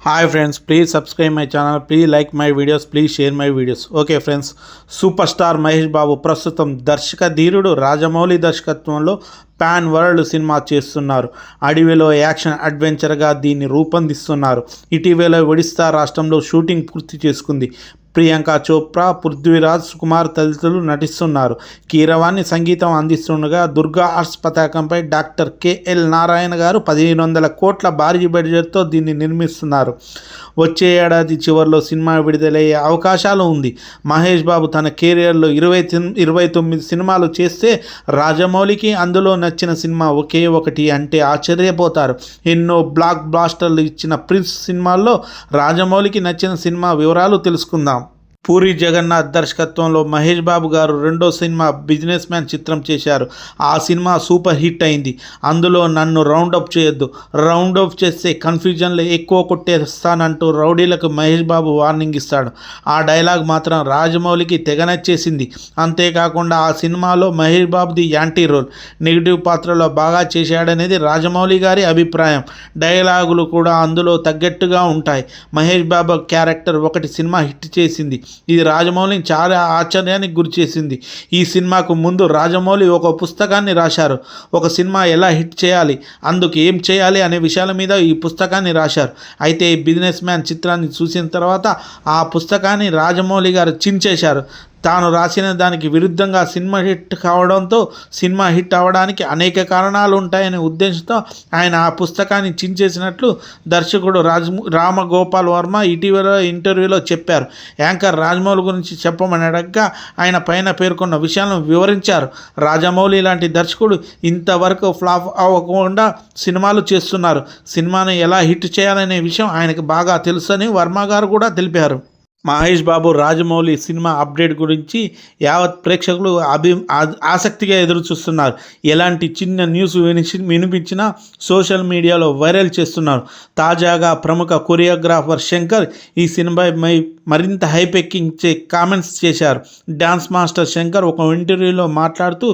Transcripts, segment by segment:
Hi friends, please subscribe my channel, please like my videos, please share my videos. Okay friends, superstar Mahesh Babu ప్రస్తుతం దర్శక ధీరుడు రాజమౌళి దర్శకత్వంలో pan world cinema చేస్తున్నారు. అడవిలో action అడ్వెంచర్గా దీన్ని రూపొందిస్తున్నారు. ఇటీవల ఒడిస్సా రాష్ట్రంలో షూటింగ్ పూర్తి చేసుకుంది. ప్రియాంక చోప్రా, పృథ్వీరాజ్ కుమార్ తదితరులు నటిస్తున్నారు. కీరవాణి సంగీతం అందిస్తుండగా దుర్గా ఆర్ట్స్ పతాకంపై డాక్టర్ కెఎల్ నారాయణ గారు 1500 కోట్ల భారీ బడ్జెట్తో దీన్ని నిర్మిస్తున్నారు. వచ్చే ఏడాది చివరిలో సినిమా విడుదలయ్యే అవకాశాలు ఉంది. మహేష్ బాబు తన కెరియర్లో 29 సినిమాలు చేస్తే రాజమౌళికి అందులో నచ్చిన సినిమా ఒకే ఒకటి అంటే ఆశ్చర్యపోతారు. ఎన్నో బ్లాక్ బ్లాస్టర్లు ఇచ్చిన ప్రిన్స్ సినిమాల్లో రాజమౌళికి నచ్చిన సినిమా వివరాలు తెలుసుకుందాం. పూరి జగన్నాథ్ దర్శకత్వంలో మహేష్ బాబు గారు రెండో సినిమా బిజినెస్ మ్యాన్ చిత్రం చేశారు. ఆ సినిమా సూపర్ హిట్ అయింది. అందులో నన్ను రౌండప్ చేయొద్దు, రౌండప్ చేస్తే కన్ఫ్యూజన్లో ఎక్కువ కొట్టేస్తానంటూ రౌడీలకు మహేష్ బాబు వార్నింగ్ ఇస్తాడు. ఆ డైలాగ్ మాత్రం రాజమౌళికి తెగ నచ్చేసింది. అంతేకాకుండా ఆ సినిమాలో మహేష్ బాబుది యాంటీ రోల్, నెగిటివ్ పాత్రలో బాగా చేశాడనేది రాజమౌళి గారి అభిప్రాయం. డైలాగులు కూడా అందులో తగ్గట్టుగా ఉంటాయి. మహేష్ బాబు క్యారెక్టర్ ఒకటి సినిమా హిట్ చేసింది. ఇది రాజమౌళిని చాలా ఆశ్చర్యానికి గురిచేసింది. ఈ సినిమాకు ముందు రాజమౌళి ఒక పుస్తకాన్ని రాశారు. ఒక సినిమా ఎలా హిట్ చేయాలి, అందుకు ఏం చేయాలి అనే విషయాల మీద ఈ పుస్తకాన్ని రాశారు. అయితే ఈ బిజినెస్ మ్యాన్ చిత్రాన్ని చూసిన తర్వాత ఆ పుస్తకాన్ని రాజమౌళి గారు చించేశారు. తాను రాసిన దానికి విరుద్ధంగా సినిమా హిట్ కావడంతో సినిమా హిట్ అవ్వడానికి అనేక కారణాలు ఉంటాయనే ఉద్దేశంతో ఆయన ఆ పుస్తకాన్ని చించేసినట్లు దర్శకుడు రామగోపాల్ వర్మ ఇటీవల ఇంటర్వ్యూలో చెప్పారు. యాంకర్ రాజమౌళి గురించి చెప్పమని అడగగా ఆయన పైన పేర్కొన్న విషయాలను వివరించారు. రాజమౌళి లాంటి దర్శకుడు ఇంతవరకు ఫ్లాప్ అవ్వకుండా సినిమాలు చేస్తున్నారు. సినిమాను ఎలా హిట్ చేయాలనే విషయం ఆయనకు బాగా తెలుసని వర్మ గారు కూడా తెలిపారు. మహేష్ బాబు రాజమౌళి సినిమా అప్డేట్ గురించి యావత్ ప్రేక్షకులు ఆసక్తిగా ఎదురు చూస్తున్నారు. ఎలాంటి చిన్న న్యూస్ వినిపించినా సోషల్ మీడియాలో వైరల్ చేస్తున్నారు. తాజాగా ప్రముఖ కొరియోగ్రాఫర్ శంకర్ ఈ సినిమాపై మరింత హైప్ ఎక్కించే కామెంట్స్ చేశారు. డ్యాన్స్ మాస్టర్ శంకర్ ఒక ఇంటర్వ్యూలో మాట్లాడుతూ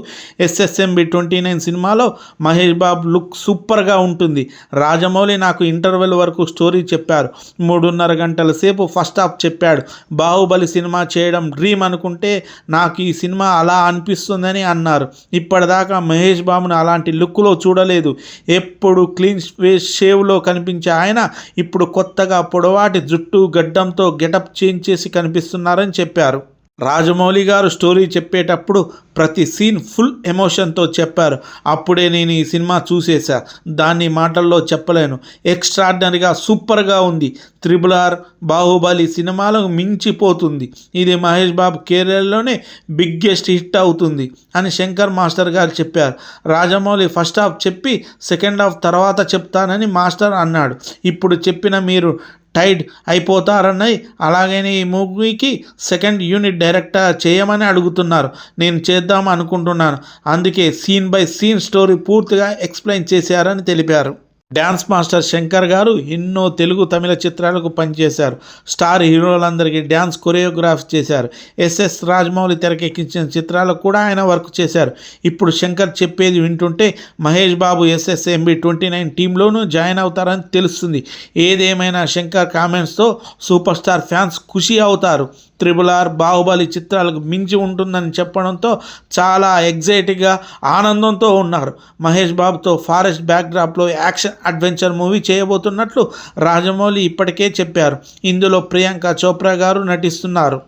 SSMB 29 సినిమాలో మహేష్ బాబు లుక్ సూపర్గా ఉంటుంది. రాజమౌళి నాకు ఇంటర్వెల్ వరకు స్టోరీ చెప్పారు. 3.5 గంటల సేపు ఫస్ట్ హాఫ్ చెప్పాడు. బాహుబలి సినిమా చేయడం డ్రీమ్ అనుకుంటే నాకు ఈ సినిమా అలా అనిపిస్తుందని అన్నారు. ఇప్పటిదాకా మహేష్ బాబును అలాంటి లుక్లో చూడలేదు. ఎప్పుడు క్లీన్ షేవ్లో కనిపించే ఆయన ఇప్పుడు కొత్తగా పొడవాటి జుట్టు గడ్డంతో గెటప్ చేంజ్ చేసి కనిపిస్తున్నారని చెప్పారు. రాజమౌళి గారు స్టోరీ చెప్పేటప్పుడు ప్రతి సీన్ ఫుల్ ఎమోషన్తో చెప్పారు. అప్పుడే నేను ఈ సినిమా చూసేసా. దాన్ని మాటల్లో చెప్పలేను. ఎక్స్ట్రాడినరీగా సూపర్గా ఉంది. RRR, బాహుబలి సినిమాలకు మించిపోతుంది. ఇది మహేష్ బాబు కెరీర్లోనే బిగ్గెస్ట్ హిట్ అవుతుంది అని శంకర్ మాస్టర్ గారు చెప్పారు. రాజమౌళి ఫస్ట్ హాఫ్ చెప్పి సెకండ్ హాఫ్ తర్వాత చెప్తానని మాస్టర్ అన్నాడు. ఇప్పుడు చెప్పిన మీరు టైడ్ అయిపోతారన్నాయి. అలాగని ఈ మూవీకి సెకండ్ యూనిట్ డైరెక్టర్ చేయమని అడుగుతున్నారు. నేను చేద్దాం అనుకుంటున్నాను. అందుకే సీన్ బై సీన్ స్టోరీ పూర్తిగా ఎక్స్ప్లెయిన్ చేశారని తెలిపారు. డ్యాన్స్ మాస్టర్ శంకర్ గారు ఎన్నో తెలుగు, తమిళ చిత్రాలకు పనిచేశారు. స్టార్ హీరోలందరికీ డ్యాన్స్ కొరియోగ్రాఫ్ చేశారు. SS రాజమౌళి తెరకెక్కించిన చిత్రాలకు కూడా ఆయన వర్క్ చేశారు. ఇప్పుడు శంకర్ చెప్పేది వింటుంటే మహేష్ బాబు SSMB 29 టీంలోనూ జాయిన్ అవుతారని తెలుస్తుంది. ఏదేమైనా శంకర్ కామెంట్స్తో సూపర్ స్టార్ ఫ్యాన్స్ ఖుషి అవుతారు. RRR, బాహుబలి చిత్రాలకు మించి ఉంటుందని చెప్పడంతో చాలా ఎగ్జైటింగ్గా ఆనందంతో ఉన్నారు. మహేష్ బాబుతో ఫారెస్ట్ బ్యాక్డ్రాప్లో యాక్షన్ అడ్వెంచర్ మూవీ చేయబోతున్నట్లు రాజమౌళి ఇప్పటికే చెప్పారు. ఇందులో ప్రియాంక చోప్రా గారు నటిస్తున్నారు.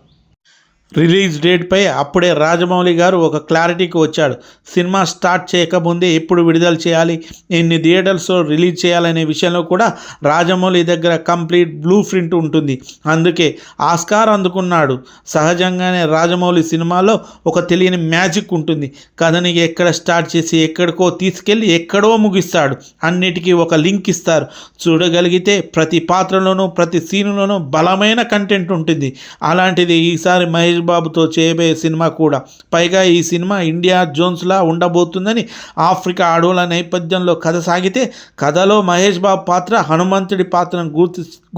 రిలీజ్ డేట్పై అప్పుడే రాజమౌళి గారు ఒక క్లారిటీకి వచ్చాడు. సినిమా స్టార్ట్ చేయకముందే ఎప్పుడు విడుదల చేయాలి, ఎన్ని థియేటర్స్లో రిలీజ్ చేయాలనే విషయంలో కూడా రాజమౌళి దగ్గర కంప్లీట్ బ్లూ ప్రింట్ ఉంటుంది. అందుకే ఆస్కార్ అందుకున్నాడు. సహజంగానే రాజమౌళి సినిమాలో ఒక తెలియని మ్యాజిక్ ఉంటుంది. కథని ఎక్కడ స్టార్ట్ చేసి ఎక్కడికో తీసుకెళ్ళి ఎక్కడో ముగిస్తాడు. అన్నిటికీ ఒక లింక్ ఇస్తారు. చూడగలిగితే ప్రతి పాత్రలోనూ ప్రతి సీనులోనూ బలమైన కంటెంట్ ఉంటుంది. అలాంటిది ఈసారి మహేష్ బాబుతో చేయబోయే సినిమా కూడా. పైగా ఈ సినిమా ఇండియా జోన్స్లా ఉండబోతుందని ఆఫ్రికా అడవుల నేపథ్యంలో కథ సాగితే కథలో మహేష్ బాబు పాత్ర హనుమంతుడి పాత్రను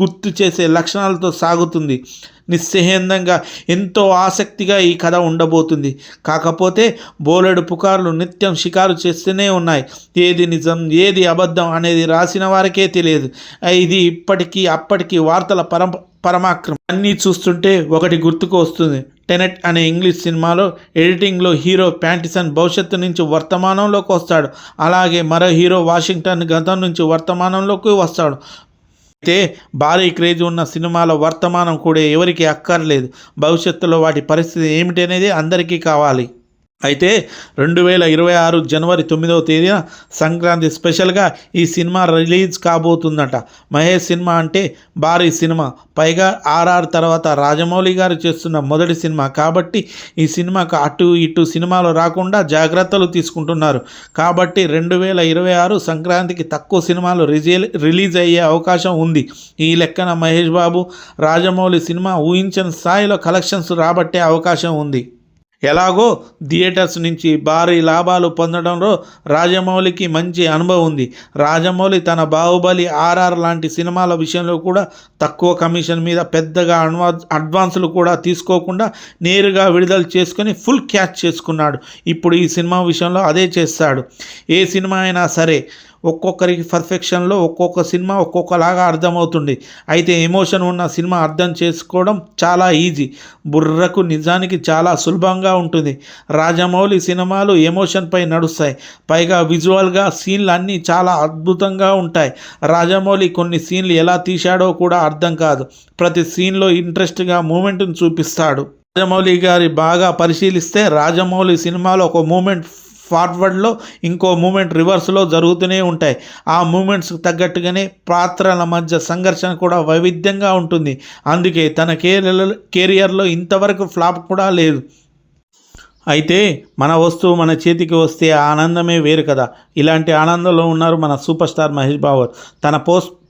గుర్తు చేసే లక్షణాలతో సాగుతుంది. నిస్సందేహంగా ఎంతో ఆసక్తిగా ఈ కథ ఉండబోతుంది. కాకపోతే బోలెడు పుకార్లు నిత్యం షికారు చేస్తూనే ఉన్నాయి. ఏది నిజం ఏది అబద్ధం అనేది రాసిన వారికే తెలియదు. ఇది ఇప్పటికీ అప్పటికి వార్తల పరమాక్రమం. అన్నీ చూస్తుంటే ఒకటి గుర్తుకు వస్తుంది. టెనెట్ అనే ఇంగ్లీష్ సినిమాలో ఎడిటింగ్లో హీరో ప్యాటిన్సన్ భవిష్యత్తు నుంచి వర్తమానంలోకి వస్తాడు. అలాగే మరో హీరో వాషింగ్టన్ గతం నుంచి వర్తమానంలోకి వస్తాడు. అయితే భారీ క్రేజ్ ఉన్న సినిమాల వర్తమానం కూడా ఎవరికి అక్కర్లేదు. భవిష్యత్తులో వాటి పరిస్థితి ఏమిటి అనేది అందరికీ కావాలి. అయితే 2026 జనవరి 9వ తేదీన సంక్రాంతి స్పెషల్గా ఈ సినిమా రిలీజ్ కాబోతుందట. మహేష్ సినిమా అంటే భారీ సినిమా, పైగా ఆర్ఆర్ తర్వాత రాజమౌళి గారు చేస్తున్న మొదటి సినిమా కాబట్టి ఈ సినిమాకు అటు ఇటు సినిమాలు రాకుండా జాగ్రత్తలు తీసుకుంటున్నారు. కాబట్టి 2026 సంక్రాంతికి తక్కువ సినిమాలు రిలీజ్ అయ్యే అవకాశం ఉంది. ఈ లెక్కన మహేష్ బాబు రాజమౌళి సినిమా ఊహించని స్థాయిలో కలెక్షన్స్ రాబట్టే అవకాశం ఉంది. ఎలాగో థియేటర్స్ నుంచి భారీ లాభాలు పొందడంలో రాజమౌళికి మంచి అనుభవం ఉంది. రాజమౌళి తన బాహుబలి, ఆర్ఆర్ లాంటి సినిమాల విషయంలో కూడా తక్కువ కమిషన్ మీద పెద్దగా అడ్వాన్సులు కూడా తీసుకోకుండా నేరుగా విడుదల చేసుకొని ఫుల్ క్యాచ్ చేసుకున్నాడు. ఇప్పుడు ఈ సినిమా విషయంలో అదే చేస్తాడు. ఏ సినిమా అయినా సరే ఒక్కొక్కరికి పర్ఫెక్షన్లో ఒక్కొక్క సినిమా ఒక్కొక్కలాగా అర్థమవుతుంది. అయితే ఎమోషన్ ఉన్న సినిమా అర్థం చేసుకోవడం చాలా ఈజీ, బుర్రకు నిజానికి చాలా సులభంగా ఉంటుంది. రాజమౌళి సినిమాలు ఎమోషన్పై నడుస్తాయి. పైగా విజువల్గా సీన్లు అన్నీ చాలా అద్భుతంగా ఉంటాయి. రాజమౌళి కొన్ని సీన్లు ఎలా తీశాడో కూడా అర్థం కాదు. ప్రతి సీన్లో ఇంట్రెస్ట్గా మూమెంట్ని చూపిస్తాడు. రాజమౌళి గారి బాగా పరిశీలిస్తే రాజమౌళి సినిమాలో ఒక మూమెంట్ ఫార్వర్డ్లో ఇంకో మూమెంట్ రివర్స్లో జరుగుతూనే ఉంటాయి. ఆ మూమెంట్స్కి తగ్గట్టుగానే పాత్రల మధ్య సంఘర్షణ కూడా వైవిధ్యంగా ఉంటుంది. అందుకే తన కెరియర్లో ఇంతవరకు ఫ్లాప్ కూడా లేదు. అయితే మన వస్తువు మన చేతికి వస్తే ఆనందమే వేరు కదా. ఇలాంటి ఆనందంలో ఉన్నారు మన సూపర్ స్టార్ మహేష్ బాబు. తన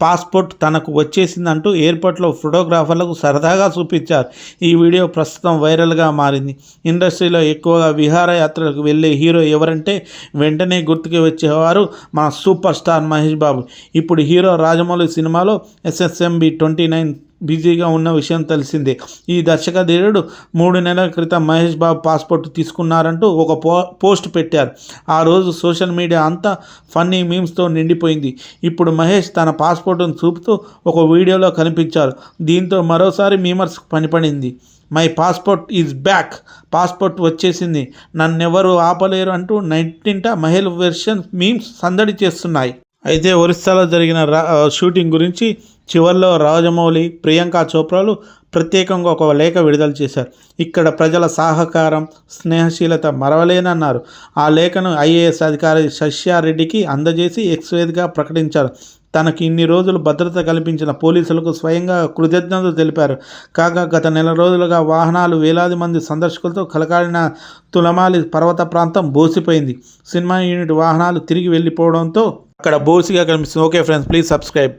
పాస్పోర్ట్ తనకు వచ్చేసిందంటూ ఎయిర్పోర్ట్లో ఫోటోగ్రాఫర్లకు సరదాగా చూపించారు. ఈ వీడియో ప్రస్తుతం వైరల్గా మారింది. ఇండస్ట్రీలో ఎక్కువగా విహారయాత్రలకు వెళ్ళే హీరో ఎవరంటే వెంటనే గుర్తుకు వచ్చేవారు మన సూపర్ స్టార్ మహేష్ బాబు. ఇప్పుడు హీరో రాజమౌళి సినిమాలో SSMB 29 బిజీగా ఉన్న విషయం తెలిసిందే. ఈ దర్శకధీరుడు 3 నెలల క్రితం మహేష్ బాబు పాస్పోర్ట్ తీసుకున్నారంటూ ఒక పోస్ట్ పెట్టారు. ఆ రోజు సోషల్ మీడియా అంతా ఫన్నీ మీమ్స్తో నిండిపోయింది. ఇప్పుడు మహేష్ తన పాస్పోర్ట్ను చూపుతూ ఒక వీడియోలో కనిపించారు. దీంతో మరోసారి మీమర్స్ పనిపడింది. My passport is back, passport వచ్చేసింది, నన్నెవరు ఆపలేరు అంటూ నెట్టింట మహేష్ వెర్షన్ మీమ్స్ సందడి చేస్తున్నాయి. అయితే ఒరిస్సాలో జరిగిన షూటింగ్ గురించి చివర్లో రాజమౌళి, ప్రియాంక చోప్రాలు ప్రత్యేకంగా ఒక లేఖ విడుదల చేశారు. ఇక్కడ ప్రజల సహకారం, స్నేహశీలత మరవలేనన్నారు. ఆ లేఖను IAS అధికారి శశిరెడ్డికి అందజేసి ఎక్స్వేదిగా ప్రకటించారు. తనకి ఇన్ని రోజులు భద్రత కల్పించిన పోలీసులకు స్వయంగా కృతజ్ఞతలు తెలిపారు. కాగా గత నెల రోజులుగా వాహనాలు వేలాది మంది సందర్శకులతో కలకాడిన తులమాలి పర్వత ప్రాంతం బోసిపోయింది. సినిమా యూనిట్ వాహనాలు తిరిగి వెళ్ళిపోవడంతో అక్కడ బోసిగా కనిపిస్తుంది. Okay friends, please subscribe.